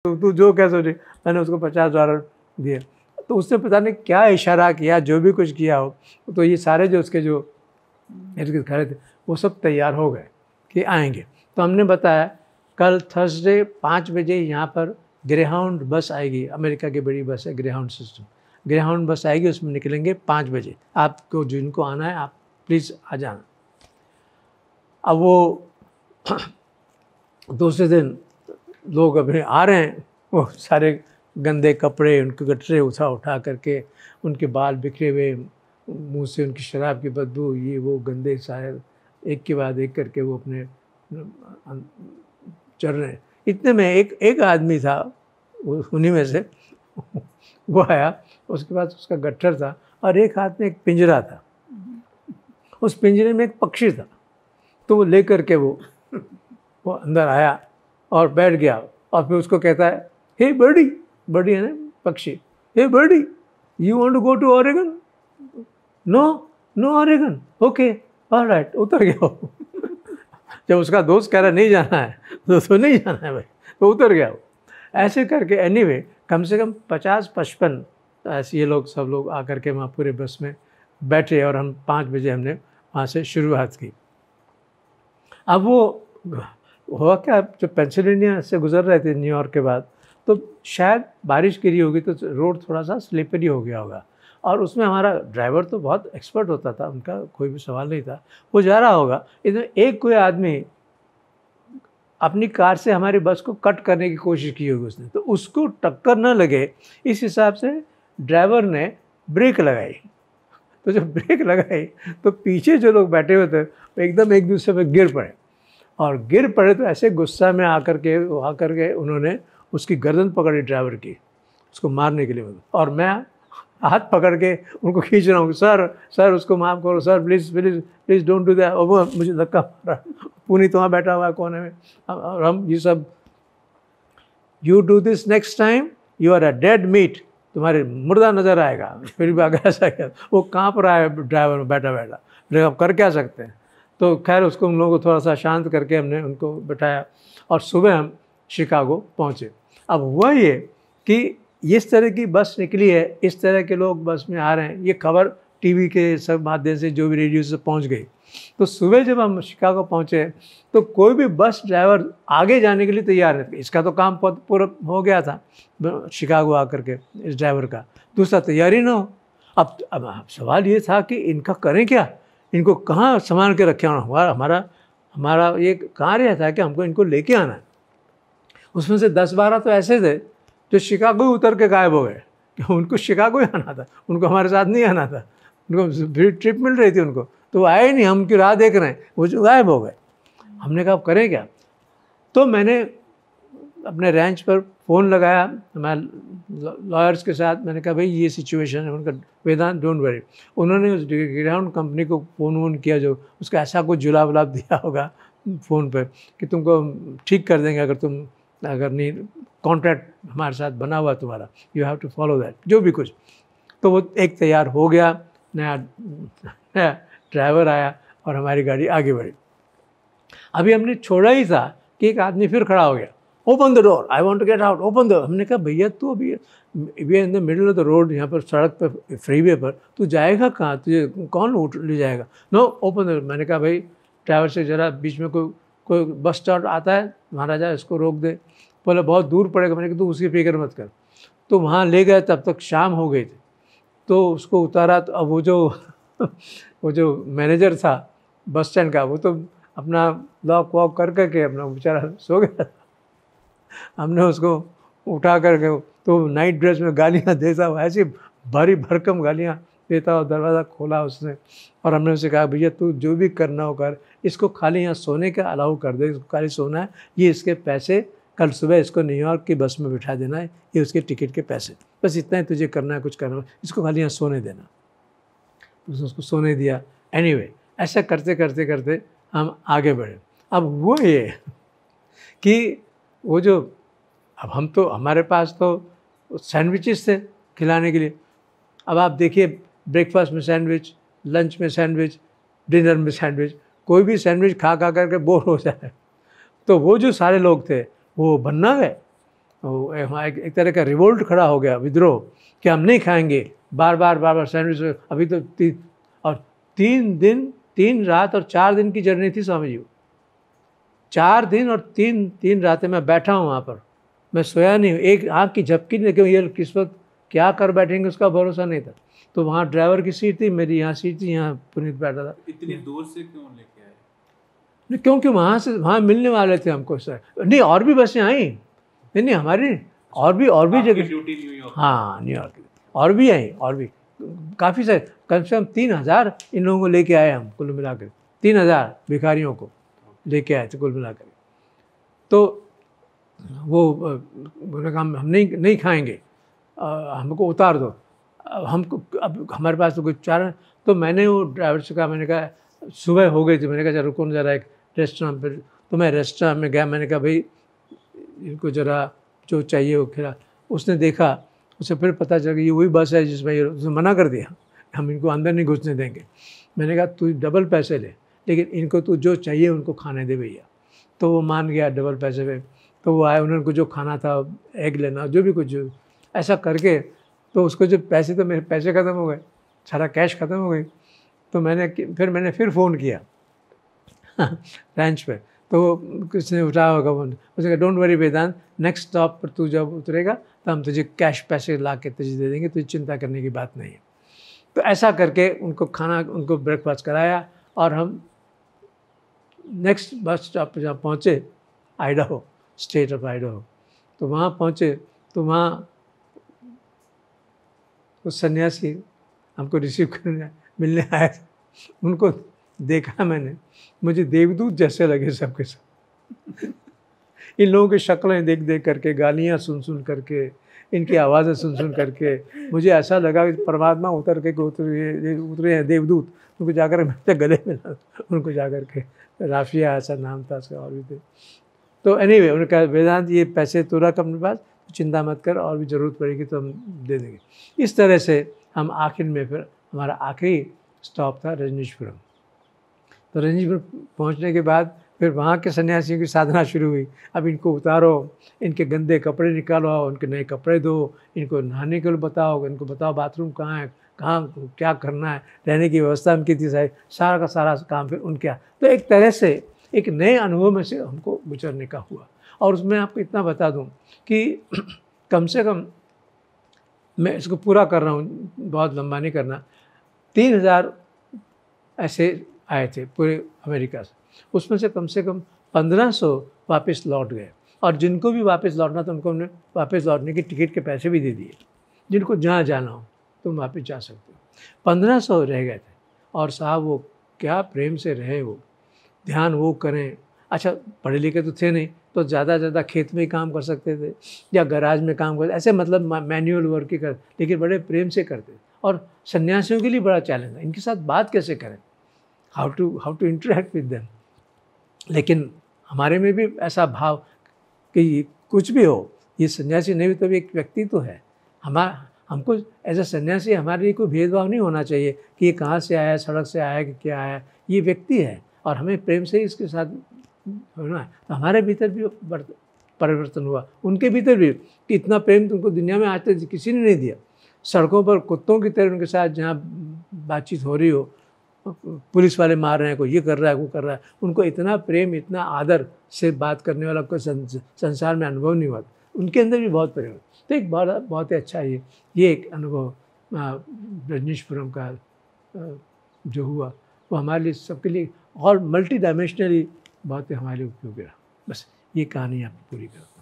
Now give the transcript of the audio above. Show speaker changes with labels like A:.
A: तू जो कह सोचे। मैंने उसको $50 दिए। तो उसने पता नहीं क्या इशारा किया, जो भी कुछ किया हो, तो ये सारे जो उसके जो इर्द-गिर्द खड़े थे वो सब तैयार हो गए कि आएंगे। तो हमने बताया कल थर्सडे 5 बजे यहाँ पर ग्रेहाउंड बस आएगी, अमेरिका की बड़ी बस है ग्रेहाउंड सिस्टम, ग्रेहाउंड बस आएगी, उसमें निकलेंगे 5 बजे। आपको जिनको आना है आप प्लीज़ आ जाना। अब वो दूसरे दिन लोग अभी आ रहे हैं, वो सारे गंदे कपड़े, उनके गटरे उठा करके, उनके बाल बिखरे हुए, मुंह से उनकी शराब की बदबू, ये वो गंदे सारे एक के बाद एक करके वो अपने चल रहे हैं। इतने में एक आदमी था उन्हीं में से वो आया, उसके पास उसका गट्ठर था और एक हाथ में एक पिंजरा था, उस पिंजरे में एक पक्षी था। तो वो ले करके वो अंदर आया और बैठ गया और फिर उसको कहता है, हे बर्डी, बर्डी है ना पक्षी, hey birdie, you want to go to Oregon? No Oregon, okay alright, उतर गया वो। जब उसका दोस्त कह रहा नहीं जाना है तो नहीं जाना है भाई, तो उतर गया वो। ऐसे करके एनीवे कम से कम 50-55 ऐसे ये लोग सब लोग आकर के वहाँ पूरे बस में बैठे और हम 5 बजे हमने वहाँ से शुरुआत की। अब वो हुआ क्या, जो पेंसिल्वेनिया से गुजर रहे थे न्यूयॉर्क के बाद, तो शायद बारिश गिरी होगी तो रोड थोड़ा सा स्लिपरी हो गया होगा, और उसमें हमारा ड्राइवर तो बहुत एक्सपर्ट होता था, उनका कोई भी सवाल नहीं था, वो जा रहा होगा। इसमें एक कोई आदमी अपनी कार से हमारी बस को कट करने की कोशिश की होगी उसने, तो उसको टक्कर न लगे इस हिसाब से ड्राइवर ने ब्रेक लगाई। तो जब ब्रेक लगाई तो पीछे जो लोग बैठे हुए थे वो एकदम एक दूसरे पे गिर पड़े, और गिर पड़े तो ऐसे गुस्सा में आकर के उन्होंने उसकी गर्दन पकड़ी ड्राइवर की, उसको मारने के लिए। और मैं हाथ पकड़ के उनको खींच रहा हूँ, सर उसको माफ़ करो sir, please don't do that. और वो मुझे धक्का मारा, पुनीत वहाँ बैठा हुआ है कोने में, और हम ये सब, you do this next time you are a dead meat, तुम्हारे मुर्दा नज़र आएगा। फिर भी अगर ऐसा क्या, वो काँप रहा है ड्राइवर में बैठा लेकिन अब कर क्या सकते हैं। तो खैर उसको उन लोगों को थोड़ा सा शांत करके हमने उनको बैठाया और सुबह हम शिकागो पहुँचे। अब हुआ ये कि इस तरह की बस निकली है, इस तरह के लोग बस में आ रहे हैं, ये खबर टीवी के सब माध्यम से, जो भी रेडियो से पहुंच गई। तो सुबह जब हम शिकागो पहुंचे तो कोई भी बस ड्राइवर आगे जाने के लिए तैयार नहीं था। इसका तो काम पूरा हो गया था शिकागो आकर के इस ड्राइवर का, दूसरा तैयारी ना हो। अब सवाल ये था कि इनका करें क्या, इनको कहाँ संभाल के रखे होना। हमारा ये कार्य था कि हमको इनको लेके आना है। उसमें से 10-12 तो ऐसे थे जो शिकागो उतर के गायब हो गए, उनको शिकागो ही आना था, उनको हमारे साथ नहीं आना था, उनको ट्रिप मिल रही थी उनको, तो वो आए ही नहीं, हम उनकी राह देख रहे हैं, वो जो गायब हो गए। हमने कहा अब करें क्या। तो मैंने अपने रैंच पर फ़ोन लगाया हमारे लॉयर्स के साथ, मैंने कहा भाई ये सिचुएशन है। उनका वेदांत डोंट वरी, उन्होंने उस ग्रेहाउंड कंपनी को फ़ोन किया, जो उसका ऐसा कुछ जुलाब दिया होगा फ़ोन पर कि तुमको ठीक कर देंगे अगर नहीं कॉन्ट्रैक्ट हमारे साथ बना हुआ तुम्हारा, you have to follow that, जो भी कुछ। तो वो एक तैयार हो गया, नया ड्राइवर आया और हमारी गाड़ी आगे बढ़ी। अभी हमने छोड़ा ही था कि एक आदमी फिर खड़ा हो गया, open the door, I want to get out, open the. हमने कहा भैया तू अभी in the middle of the road, यहाँ पर सड़क पर फ्रीवे पर तू जाएगा कहाँ, तुझे कौन ले जाएगा, नो ओपन द। मैंने कहा भाई ड्राइवर से ज़रा बीच में कोई बस स्टॉप आता है महाराजा, इसको रोक दे। बोले बहुत दूर पड़ेगा। मैंने कहा तू उसकी फिक्र मत कर। तो वहाँ ले गए, तब तक शाम हो गई थी। तो उसको उतारा, तो अब वो जो मैनेजर था बस स्टैंड का, वो तो अपना लॉक वॉक करके अपना बेचारा सो गया। हमने उसको उठा करके, तो नाइट ड्रेस में गालियाँ देता हुआ, ऐसी भारी भरकम गालियाँ देता हुआ दरवाज़ा खोला उसने। और हमने उसे कहा भैया तू जो भी करना हो कर, इसको खाली यहाँ सोने का अलाउ कर दे, इसको खाली सोना है, ये इसके पैसे, कल सुबह इसको न्यूयॉर्क की बस में बिठा देना है, ये उसके टिकट के पैसे, बस इतना ही तुझे करना है, कुछ करना है, इसको खाली यहाँ सोने देना। उसने उसको सोने दिया। एनीवे ऐसा करते करते करते हम आगे बढ़े। अब वो ये कि वो जो, अब हम तो, हमारे पास तो सैंडविचेस थे खिलाने के लिए। अब आप देखिए ब्रेकफास्ट में सैंडविच, लंच में सैंडविच, डिनर में सैंडविच, कोई भी सैंडविच खा करके बोर हो जाए। तो वो जो सारे लोग थे वो बनना गए, वहाँ एक तरह का रिवोल्ट खड़ा हो गया, विद्रोह, कि हम नहीं खाएंगे, बार बार सैंडविच। अभी तो 3 रात और 4 दिन की जर्नी थी स्वामी जी। 4 दिन और 3 रातें मैं बैठा हूँ वहाँ पर, मैं सोया नहीं, एक आँख की झपकी नहीं, क्यों ये किस वक्त क्या कर बैठेंगे उसका भरोसा नहीं था। तो वहाँ ड्राइवर की सीट थी, मेरी यहाँ सीट थी, यहाँ पुनीत बैठा था।
B: इतनी दूर से क्यों लेके आए?
A: नहीं, क्योंकि वहाँ मिलने वाले थे हमको सर। नहीं, और भी बसें आई, नहीं हमारी और भी जगह।
B: Duty New York?
A: हाँ, न्यूयॉर्क और भी आई, और भी काफ़ी सारे, कम से कम 3000 इन लोगों को लेके आए हम, कुल मिलाकर 3000 भिखारियों को लेके आए थे कुल मिलाकर। तो वो बोले हम नहीं खाएंगे, हमको उतार दो। हमको अब हमारे पास तो कोई चारा। तो मैंने वो ड्राइवर से कहा, मैंने कहा सुबह हो गई थी, मैंने कहा रुको न ज़रा एक रेस्टोरेंट पर। तो मैं रेस्टोरेंट में गया, मैंने कहा भाई इनको ज़रा जो चाहिए वो खिला। उसने देखा, उसे फिर पता चला कि ये वही बस है जिसमें ये, उसने मना कर दिया, हम इनको अंदर नहीं घुसने देंगे। मैंने कहा तू डबल पैसे ले, लेकिन इनको तू जो चाहिए उनको खाने दे भैया। तो वो मान गया डबल पैसे पे। तो वो आए, उन्होंने जो खाना था, एग लेना, जो भी कुछ ऐसा करके, तो उसको जो पैसे, तो मेरे पैसे ख़त्म हो गए, सारा कैश ख़त्म हो गई। तो मैंने फिर फ़ोन किया रैंच पे। तो किसने उठाया होगा फ़ोन, उसने कहा don't worry Vedant, next stop पर तू जब उतरेगा तो हम तुझे कैश पैसे ला के तुझे दे देंगे, तुझे चिंता करने की बात नहीं है। तो ऐसा करके उनको ब्रेकफास्ट कराया, और हम नेक्स्ट बस स्टॉप पर जहाँ पहुँचे, आइडाहो, स्टेट ऑफ आइडाहो, तो वहाँ पहुँचे। तो वहाँ उस सन्यासी हमको रिसीव करने मिलने आया था, उनको देखा मैंने, मुझे देवदूत जैसे लगे सबके सब। इन लोगों की शक्लें देख करके, गालियाँ सुन करके, इनकी आवाज़ें सुन करके मुझे ऐसा लगा कि परमात्मा उतरे हैं देवदूत। उनको जाकर मैं गले मिला, उनको जाकर के, राफिया ऐसा नाम था उसका, और भी थे। तो एनीवे उन्होंने कहा वेदांत ये पैसे तो रख अपने पास, चिंता मत कर, और भी ज़रूरत पड़ेगी तो हम दे देंगे। इस तरह से हम आखिर में, फिर हमारा आखिरी स्टॉप था रजनीशपुरम। तो रजनीशपुरम पहुंचने के बाद फिर वहाँ के सन्यासियों की साधना शुरू हुई। अब इनको उतारो, इनके गंदे कपड़े निकालो, उनके नए कपड़े दो, इनको नहाने के लिए बताओ, इनको बताओ बाथरूम कहाँ है, कहाँ क्या करना है, रहने की व्यवस्था उनकी थी, सारा का सारा काम फिर उनके। तो एक तरह से एक नए अनुभव में से हमको गुजरने का हुआ। और उसमें आपको इतना बता दूं कि कम से कम, मैं इसको पूरा कर रहा हूँ, बहुत लंबा नहीं करना, 3000 ऐसे आए थे पूरे अमेरिका से। उसमें से कम 1500 वापस लौट गए, और जिनको भी वापस लौटना था उनको हमने वापस लौटने की टिकट के पैसे भी दे दिए। जिनको जहाँ जाना हो तुम वापस जा सकते हो। 1500 रह गए थे, और साहब वो क्या प्रेम से रहे, वो ध्यान वो करें। अच्छा, पढ़े लिखे तो थे नहीं, तो ज़्यादा खेत में ही काम कर सकते थे या गराज में काम करते, ऐसे मतलब मैनुअल वर्क ही कर, लेकिन बड़े प्रेम से करते। और सन्यासियों के लिए बड़ा चैलेंज है, इनके साथ बात कैसे करें, how to interact with them. लेकिन हमारे में भी ऐसा भाव कि कुछ भी हो, ये सन्यासी नहीं भी तो भी एक व्यक्ति तो है। हमको एज ए सन्यासी हमारे लिए कोई भेदभाव नहीं होना चाहिए कि ये कहाँ से आया है, सड़क से आया है कि क्या आया है, ये व्यक्ति है और हमें प्रेम से ही इसके साथ होना है। तो हमारे भीतर भी परिवर्तन हुआ, उनके भीतर भी, कि इतना प्रेम तुमको दुनिया में आज तक किसी ने नहीं दिया। सड़कों पर कुत्तों की तरह उनके साथ जहाँ बातचीत हो रही हो, पुलिस वाले मार रहे हैं, कोई ये कर रहा है, वो कर रहा है, उनको इतना प्रेम, इतना आदर से बात करने वाला कोई संसार में अनुभव नहीं हुआ। उनके अंदर भी बहुत प्रेम। तो एक बहुत ही अच्छा ये एक अनुभव रजनीशपुरम का जो हुआ, वो हमारे लिए सबके लिए और मल्टी डायमेंशनली बहुत ही हमारे लिए उपयोगी रहा। बस ये कहानी आप पूरी करो।